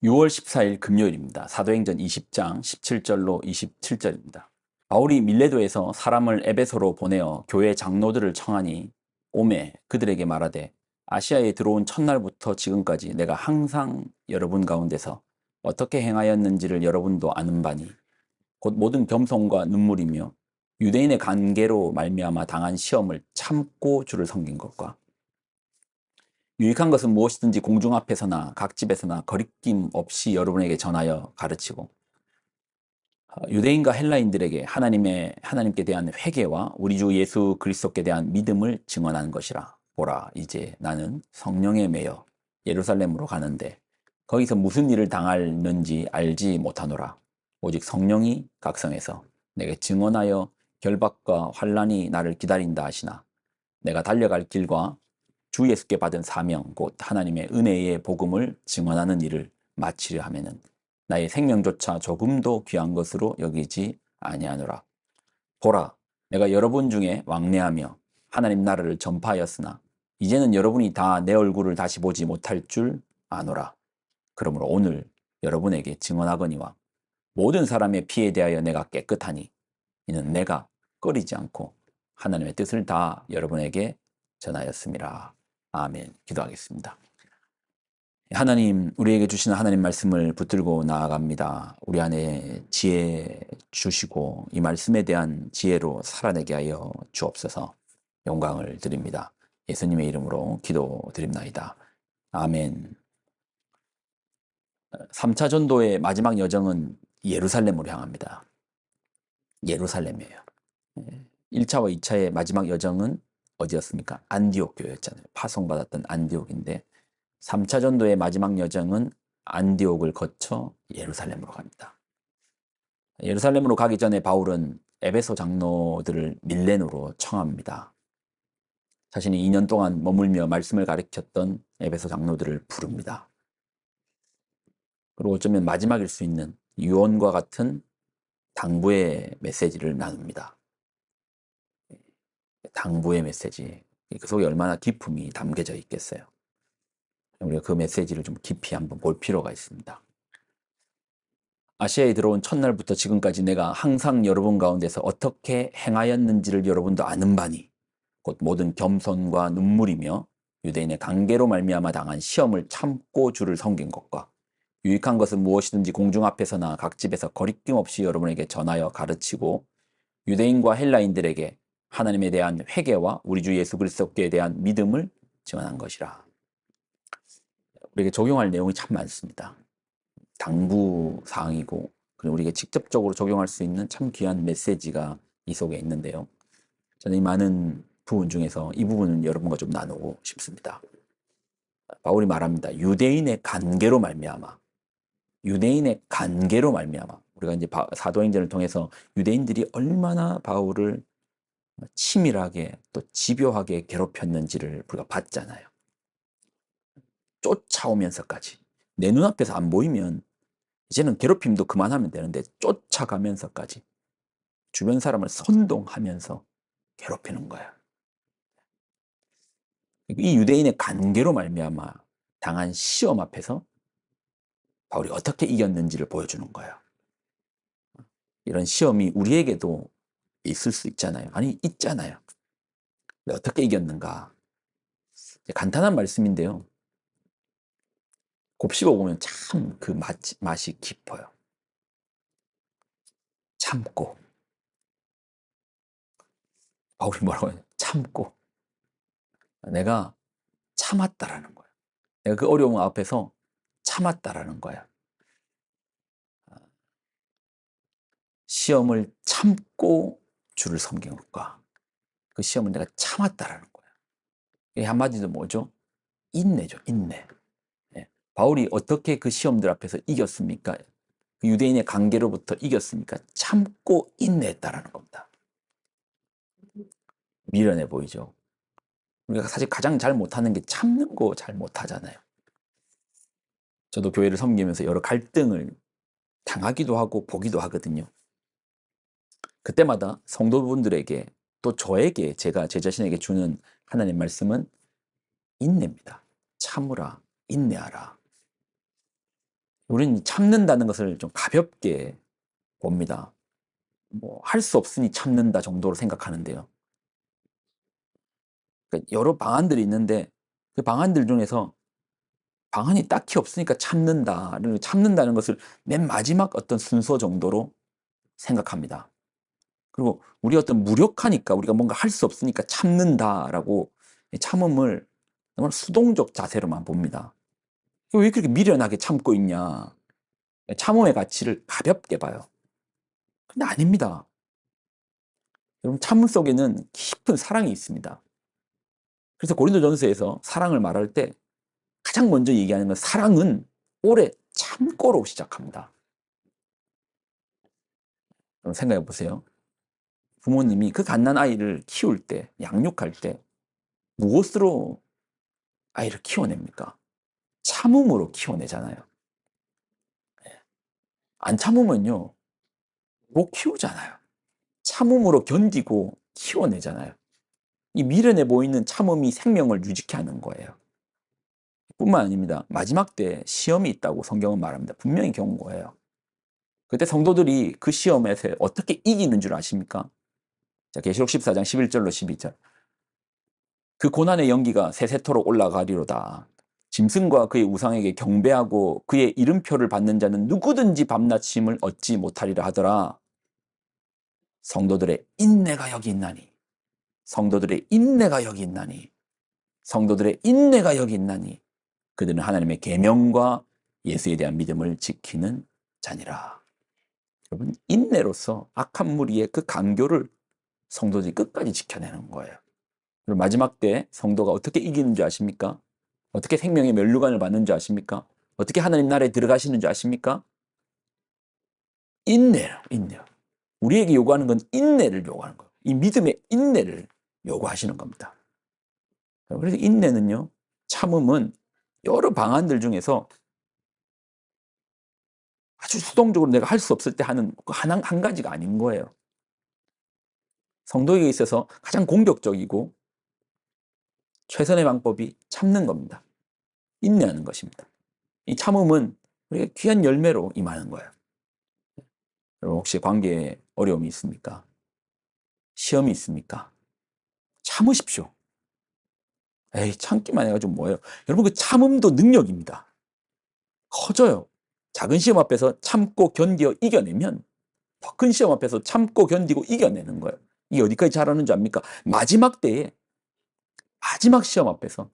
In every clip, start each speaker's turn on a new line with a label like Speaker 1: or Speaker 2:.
Speaker 1: 6월 14일 금요일입니다. 사도행전 20장 17절로 27절입니다. 바울이 밀레도에서 사람을 에베소로 보내어 교회 장로들을 청하니 오매 그들에게 말하되 아시아에 들어온 첫날부터 지금까지 내가 항상 여러분 가운데서 어떻게 행하였는지를 여러분도 아는 바니 곧 모든 겸손과 눈물이며 유대인의 관계로 말미암아 당한 시험을 참고 주를 섬긴 것과 유익한 것은 무엇이든지 공중 앞에서나 각 집에서나 거리낌 없이 여러분에게 전하여 가르치고 유대인과 헬라인들에게 하나님께 대한 회개와 우리 주 예수 그리스도께 대한 믿음을 증언하는 것이라. 보라, 이제 나는 성령에 매여 예루살렘으로 가는데 거기서 무슨 일을 당할는지 알지 못하노라. 오직 성령이 각성해서 내게 증언하여 결박과 환난이 나를 기다린다 하시나 내가 달려갈 길과 주 예수께 받은 사명 곧 하나님의 은혜의 복음을 증언하는 일을 마치려 하면은 나의 생명조차 조금도 귀한 것으로 여기지 아니하노라. 보라, 내가 여러분 중에 왕래하며 하나님 나라를 전파하였으나 이제는 여러분이 다 내 얼굴을 다시 보지 못할 줄 아노라. 그러므로 오늘 여러분에게 증언하거니와 모든 사람의 피에 대하여 내가 깨끗하니 이는 내가 꺼리지 않고 하나님의 뜻을 다 여러분에게 전하였습니다. 아멘. 기도하겠습니다. 하나님, 우리에게 주시는 하나님 말씀을 붙들고 나아갑니다. 우리 안에 지혜 주시고 이 말씀에 대한 지혜로 살아내게 하여 주옵소서. 영광을 드립니다. 예수님의 이름으로 기도드립나이다. 아멘. 3차 전도의 마지막 여정은 예루살렘으로 향합니다. 예루살렘이에요. 1차와 2차의 마지막 여정은 어디였습니까? 안디옥 교회였잖아요. 파송받았던 안디옥인데 3차 전도의 마지막 여정은 안디옥을 거쳐 예루살렘으로 갑니다. 예루살렘으로 가기 전에 바울은 에베소 장로들을 밀레노로 청합니다. 자신이 2년 동안 머물며 말씀을 가르쳤던 에베소 장로들을 부릅니다. 그리고 어쩌면 마지막일 수 있는 유언과 같은 당부의 메시지를 나눕니다. 당부의 메시지, 그 속에 얼마나 기품이 담겨져 있겠어요. 우리가 그 메시지를 좀 깊이 한번 볼 필요가 있습니다. 아시아에 들어온 첫날부터 지금까지 내가 항상 여러분 가운데서 어떻게 행하였는지를 여러분도 아는 바니 곧 모든 겸손과 눈물이며 유대인의 관계로 말미암아 당한 시험을 참고 주를 섬긴 것과 유익한 것은 무엇이든지 공중 앞에서나 각 집에서 거리낌 없이 여러분에게 전하여 가르치고 유대인과 헬라인들에게 하나님에 대한 회개와 우리 주 예수 그리스도께 대한 믿음을 증언한 것이라. 우리에게 적용할 내용이 참 많습니다. 당부 사항이고 그리고 우리가 직접적으로 적용할 수 있는 참 귀한 메시지가 이 속에 있는데요. 저는 이 많은 부분 중에서 이 부분은 여러분과 좀 나누고 싶습니다. 바울이 말합니다. 유대인의 관계로 말미암아, 유대인의 관계로 말미암아. 우리가 이제 사도행전을 통해서 유대인들이 얼마나 바울을 치밀하게 또 집요하게 괴롭혔는지를 우리가 봤잖아요. 쫓아오면서까지 내 눈앞에서 안 보이면 이제는 괴롭힘도 그만하면 되는데 쫓아가면서까지 주변 사람을 선동하면서 괴롭히는 거야. 이 유대인의 관계로 말미암아 당한 시험 앞에서 바울이 어떻게 이겼는지를 보여주는 거예요. 이런 시험이 우리에게도 있을 수 있잖아요. 아니, 있잖아요. 근데 어떻게 이겼는가? 간단한 말씀인데요. 곱씹어 보면 참 그 맛이 깊어요. 참고. 바울이 뭐라고 해요? 참고. 내가 참았다라는 거예요. 내가 그 어려움 앞에서 참았다라는 거야. 시험을 참고 주를 섬긴 것과 그 시험을 내가 참았다라는 거야. 이 한마디로 뭐죠? 인내죠, 인내. 예. 바울이 어떻게 그 시험들 앞에서 이겼습니까? 그 유대인의 관계로부터 이겼습니까? 참고 인내했다라는 겁니다. 미련해 보이죠? 우리가 사실 가장 잘 못하는 게 참는 거 잘 못하잖아요. 저도 교회를 섬기면서 여러 갈등을 당하기도 하고 보기도 하거든요. 그때마다 성도분들에게 또 저에게 제가 제 자신에게 주는 하나님 말씀은 인내입니다. 참으라, 인내하라. 우리는 참는다는 것을 좀 가볍게 봅니다. 뭐 할 수 없으니 참는다 정도로 생각하는데요. 그러니까 여러 방안들이 있는데 그 방안들 중에서 방안이 딱히 없으니까 참는다. 참는다는 것을 맨 마지막 어떤 순서 정도로 생각합니다. 그리고 우리가 어떤 무력하니까 우리가 뭔가 할 수 없으니까 참는다라고 참음을 정말 수동적 자세로만 봅니다. 왜 그렇게 미련하게 참고 있냐? 참음의 가치를 가볍게 봐요. 근데 아닙니다. 여러분 참음 속에는 깊은 사랑이 있습니다. 그래서 고린도전서에서 사랑을 말할 때 가장 먼저 얘기하는 건 사랑은 오래 참고로 시작합니다. 여러분 생각해 보세요. 부모님이 그 갓난 아이를 키울 때, 양육할 때 무엇으로 아이를 키워냅니까? 참음으로 키워내잖아요. 안 참으면요, 못 키우잖아요. 참음으로 견디고 키워내잖아요. 이 미련해 보이는 참음이 생명을 유지케 하는 거예요. 뿐만 아닙니다. 마지막 때 시험이 있다고 성경은 말합니다. 분명히 경고해요. 그때 성도들이 그 시험에서 어떻게 이기는 줄 아십니까? 자, 계시록 14장 11절로 12절. 그 고난의 연기가 세세토록 올라가리로다. 짐승과 그의 우상에게 경배하고 그의 이름표를 받는 자는 누구든지 밤낮 쉼을 얻지 못하리라 하더라. 성도들의 인내가 여기 있나니, 성도들의 인내가 여기 있나니, 성도들의 인내가 여기 있나니, 그들은 하나님의 계명과 예수에 대한 믿음을 지키는 자니라. 여러분, 인내로서 악한 무리의 그 간교를 성도들이 끝까지 지켜내는 거예요. 그리고 마지막 때 성도가 어떻게 이기는 줄 아십니까? 어떻게 생명의 면류관을 받는 줄 아십니까? 어떻게 하나님 나라에 들어가시는 줄 아십니까? 인내요, 인내요. 우리에게 요구하는 건 인내를 요구하는 거예요. 이 믿음의 인내를 요구하시는 겁니다. 그래서 인내는요, 참음은 여러 방안들 중에서 아주 수동적으로 내가 할 수 없을 때 하는 한 가지가 아닌 거예요. 성도에게 있어서 가장 공격적이고 최선의 방법이 참는 겁니다. 인내하는 것입니다. 이 참음은 우리가 귀한 열매로 임하는 거예요. 여러분 혹시 관계에 어려움이 있습니까? 시험이 있습니까? 참으십시오. 에이, 참기만 해가지고 뭐예요? 여러분 그 참음도 능력입니다. 커져요. 작은 시험 앞에서 참고 견디어 이겨내면 더 큰 시험 앞에서 참고 견디고 이겨내는 거예요. 이게 어디까지 잘하는 줄 압니까? 마지막 때에 마지막 시험 앞에서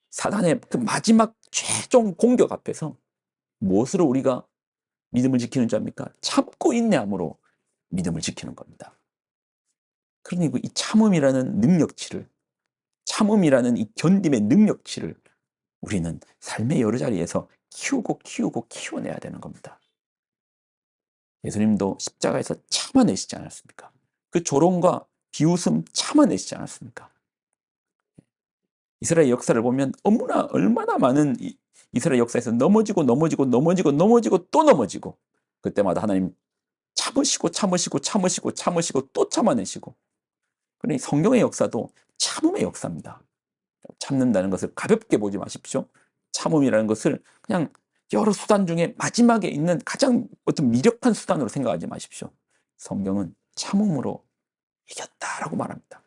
Speaker 1: 사단의 그 마지막 최종 공격 앞에서 무엇으로 우리가 믿음을 지키는 줄 압니까? 참고 인내함으로 믿음을 지키는 겁니다. 그러니 이 참음이라는 능력치를, 참음이라는 이 견딤의 능력치를 우리는 삶의 여러 자리에서 키워내야 되는 겁니다. 예수님도 십자가에서 참아내시지 않았습니까? 그 조롱과 비웃음 참아내시지 않았습니까? 이스라엘 역사를 보면 얼마나 많은 이스라엘 역사에서 넘어지고 또 넘어지고 그때마다 하나님 참으시고 또 참아내시고. 그러니 성경의 역사도 참음의 역사입니다. 참는다는 것을 가볍게 보지 마십시오. 참음이라는 것을 그냥 여러 수단 중에 마지막에 있는 가장 어떤 미력한 수단으로 생각하지 마십시오. 성경은 참음으로 이겼다라고 말합니다.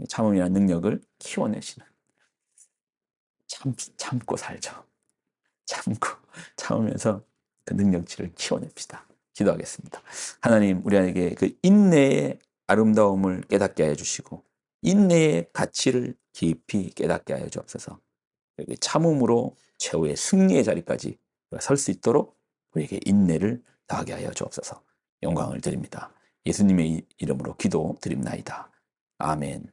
Speaker 1: 참음이라는 능력을 키워내시는. 참고 살죠. 참으면서 그 능력치를 키워냅시다. 기도하겠습니다. 하나님, 우리에게 그 인내의 아름다움을 깨닫게 하여 주시고 인내의 가치를 깊이 깨닫게 하여 주옵소서. 참음으로 최후의 승리의 자리까지 설 수 있도록 우리에게 인내를 더하게 하여 주옵소서. 영광을 드립니다. 예수님의 이름으로 기도드립나이다. 아멘.